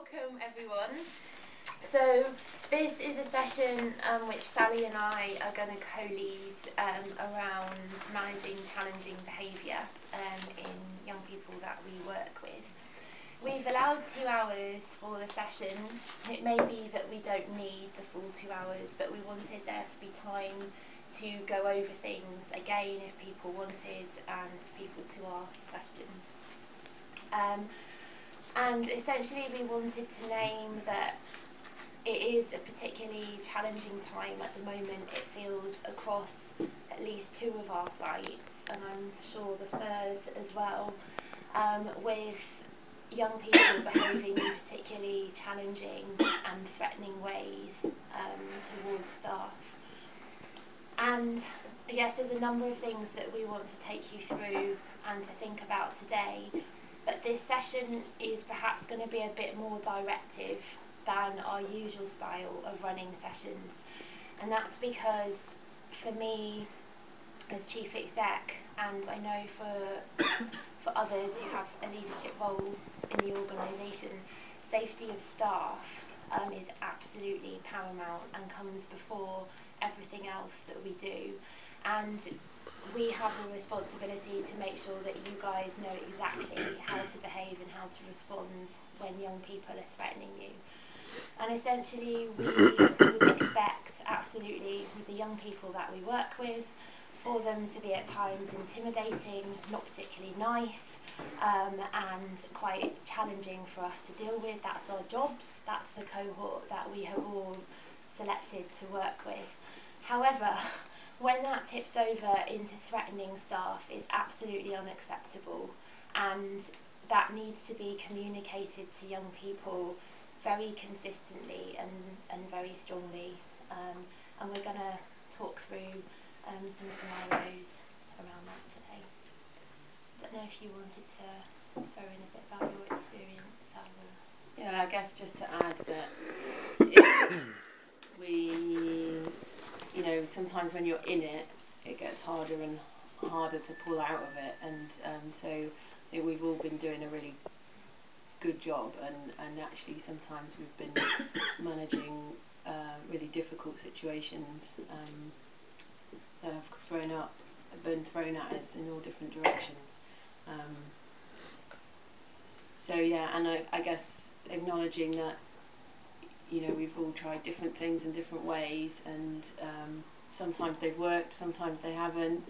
welcome everyone. So this is a session which Sally and I are going to co-lead around managing challenging behaviour in young people that we work with. We've allowed 2 hours for the session. It may be that we don't need the full 2 hours, but we wanted there to be time to go over things again if people wanted, and for people to ask questions. And essentially we wanted to name that it is a particularly challenging time at the moment. It feels across at least 2 of our sites, and I'm sure the third as well, with young people behaving in particularly challenging and threatening ways towards staff. And I guess there's a number of things that we want to take you through and to think about today. But this session is perhaps going to be a bit more directive than our usual style of running sessions. And that's because for me as chief exec, and I know for others who have a leadership role in the organisation, safety of staff is absolutely paramount and comes before everything else that we do. And we have a responsibility to make sure that you guys know exactly how to behave and how to respond when young people are threatening you. And essentially we would expect, absolutely, with the young people that we work with, for them to be at times intimidating, not particularly nice, and quite challenging for us to deal with. That's our jobs, that's the cohort that we have all selected to work with. However, when that tips over into threatening staff is absolutely unacceptable, and that needs to be communicated to young people very consistently and very strongly. And we're going to talk through some scenarios around that today. I don't know if you wanted to throw in a bit about your experience, Sal. Yeah, I guess just to add that sometimes when you're in it, it gets harder and harder to pull out of it, and so we've all been doing a really good job, and actually sometimes we've been managing really difficult situations that have been thrown at us in all different directions. So yeah, and I guess acknowledging that we've all tried different things in different ways, and sometimes they've worked, sometimes they haven't.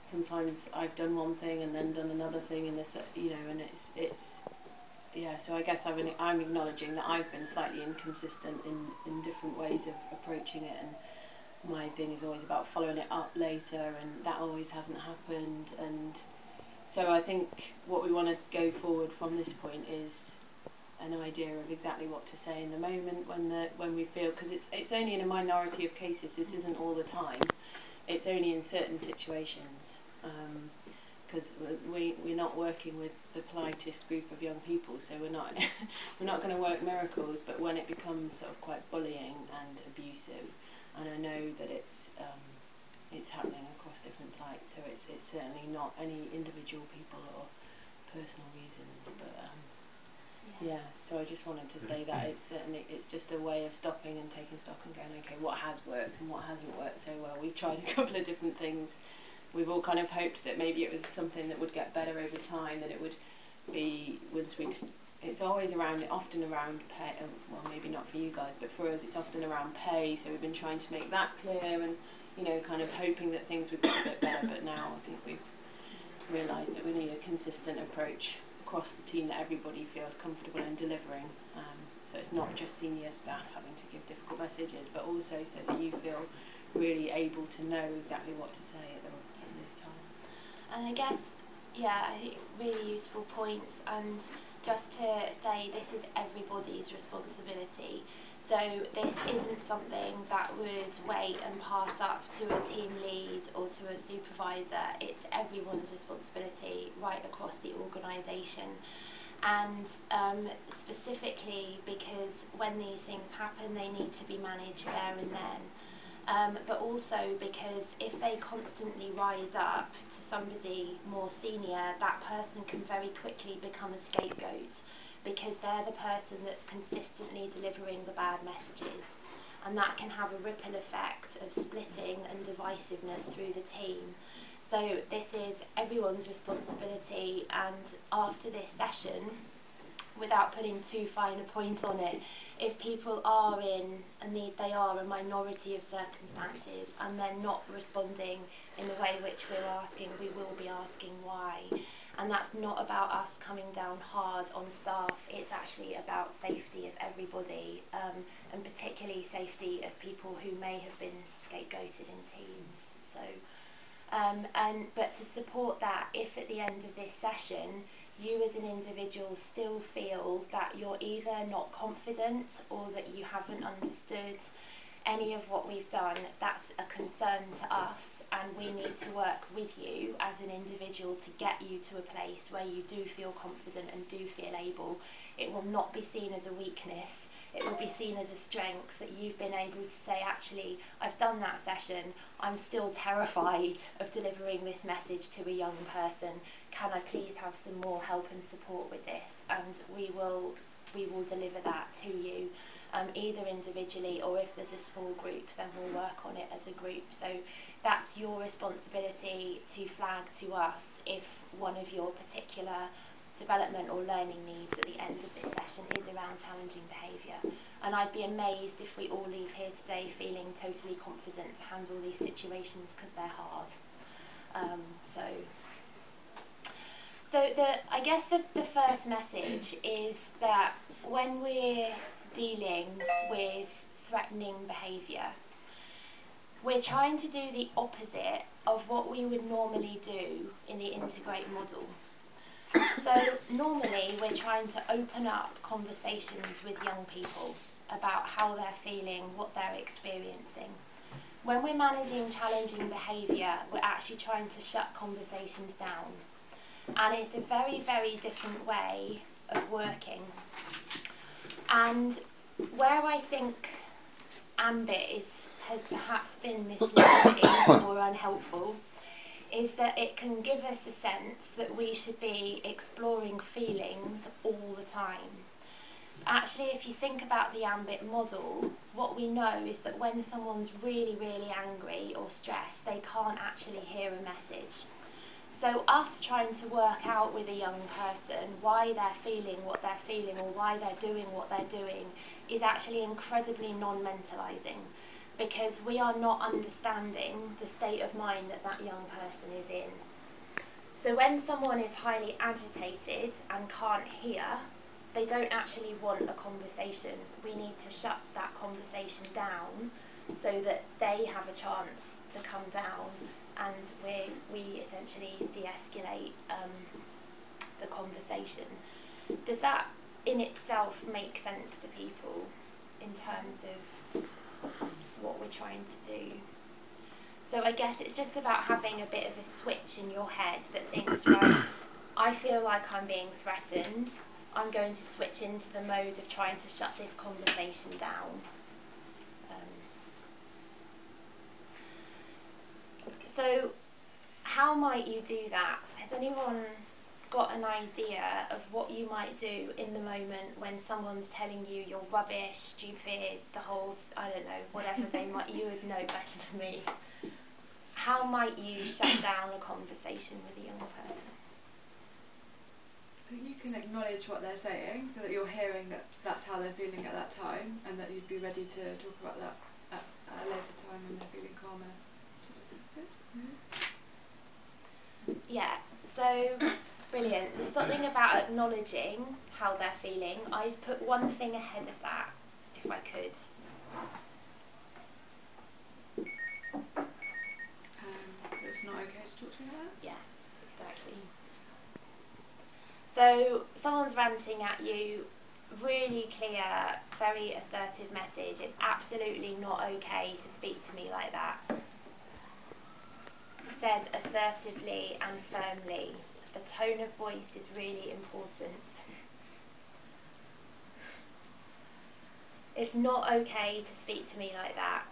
Sometimes I've done one thing and then done another thing, and and it's yeah. So I guess I'm acknowledging that I've been slightly inconsistent in different ways of approaching it, and my thing is always about following it up later, and that always hasn't happened. And so I think what we want to go forward from this point is an idea of exactly what to say in the moment when we feel, because it's only in a minority of cases, this isn't all the time, it's only in certain situations, because we're not working with the politest group of young people, so we're not going to work miracles. But when it becomes sort of quite bullying and abusive, and I know that it's happening across different sites, so it's certainly not any individual people or personal reasons, but yeah, so I just wanted to say that it's just a way of stopping and taking stock and going, okay, what has worked and what hasn't worked so well. We've tried a couple of different things. We've all kind of hoped that maybe it was something that would get better over time, that it would be it's always often around pay. Well, maybe not for you guys, but for us it's often around pay, so we've been trying to make that clear, and kind of hoping that things would get a bit better. But now I think we've realised that we need a consistent approach across the team, that everybody feels comfortable in delivering, so it's not just senior staff having to give difficult messages, but also so that you feel really able to know exactly what to say at those times. And I guess, yeah, I think really useful points, and just to say this is everybody's responsibility. So this isn't something that would wait and pass up to a team lead or to a supervisor. It's everyone's responsibility right across the organisation. And specifically because when these things happen, they need to be managed there and then. But also because if they constantly rise up to somebody more senior, that person can very quickly become a scapegoat, because they're the person that's consistently delivering the bad messages, and that can have a ripple effect of splitting and divisiveness through the team. So this is everyone's responsibility, and after this session, without putting too fine a point on it, if people are in they are a minority of circumstances and they're not responding in the way which we're asking, we will be asking why. And that's not about us coming down hard on staff, it's actually about safety of everybody, and particularly safety of people who may have been scapegoated in teams. So, but to support that, if at the end of this session you as an individual still feel that you're either not confident or that you haven't understood any of what we've done, that's a concern to us, and we need to work with you as an individual to get you to a place where you do feel confident and do feel able. It will not be seen as a weakness, it will be seen as a strength that you've been able to say, actually, I've done that session, I'm still terrified of delivering this message to a young person. Can I please have some more help and support with this? And we will deliver that to you, either individually, or if there's a small group, then we'll work on it as a group. So that's your responsibility to flag to us if one of your particular development or learning needs at the end of this session is around challenging behaviour. And I'd be amazed if we all leave here today feeling totally confident to handle these situations, because they're hard. I guess the first message is that when we're dealing with threatening behaviour, we're trying to do the opposite of what we would normally do in the integrate model. So normally we're trying to open up conversations with young people about how they're feeling, what they're experiencing. When we're managing challenging behaviour, we're actually trying to shut conversations down. And it's a very, very different way of working. And where I think AMBIT has perhaps been misleading or unhelpful is that it can give us a sense that we should be exploring feelings all the time. Actually, if you think about the AMBIT model, what we know is that when someone's really, really angry or stressed, they can't actually hear a message. So us trying to work out with a young person why they're feeling what they're feeling or why they're doing what they're doing is actually incredibly non-mentalising, because we are not understanding the state of mind that that young person is in. So when someone is highly agitated and can't hear, they don't actually want a conversation. We need to shut that conversation down so that they have a chance to come down, and we essentially de-escalate the conversation. Does that in itself make sense to people in terms of what we're trying to do? So I guess it's just about having a bit of a switch in your head that thinks, right, I feel like I'm being threatened, I'm going to switch into the mode of trying to shut this conversation down. So how might you do that? Has anyone got an idea of what you might do in the moment when someone's telling you you're rubbish, stupid, the whole, I don't know, whatever they might, you would know better than me. How might you shut down a conversation with a young person? I think you can acknowledge what they're saying so that you're hearing that that's how they're feeling at that time, and that you'd be ready to talk about that at a later time when they're feeling calmer. Yeah, so brilliant. There's something about acknowledging how they're feeling. I'd put one thing ahead of that, if I could. It's not okay to talk to you about that? Yeah, exactly. So someone's ranting at you, really clear, very assertive message. It's absolutely not okay to speak to me like that. Said assertively and firmly. The tone of voice is really important. It's not okay to speak to me like that.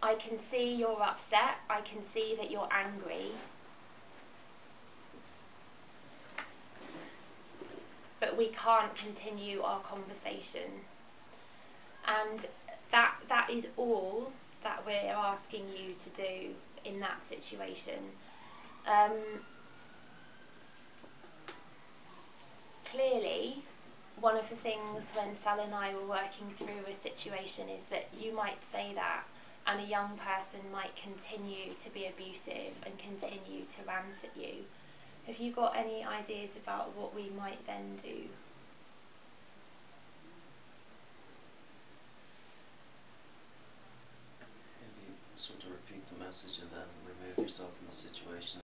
I can see you're upset. I can see that you're angry. but we can't continue our conversation. And that is all that we're asking you to do in that situation. Clearly, one of the things when Sal and I were working through a situation is that you might say that, and a young person might continue to be abusive and continue to rant at you. Have you got any ideas about what we might then do? Maybe sort of repeat the message and then remove yourself from the situation.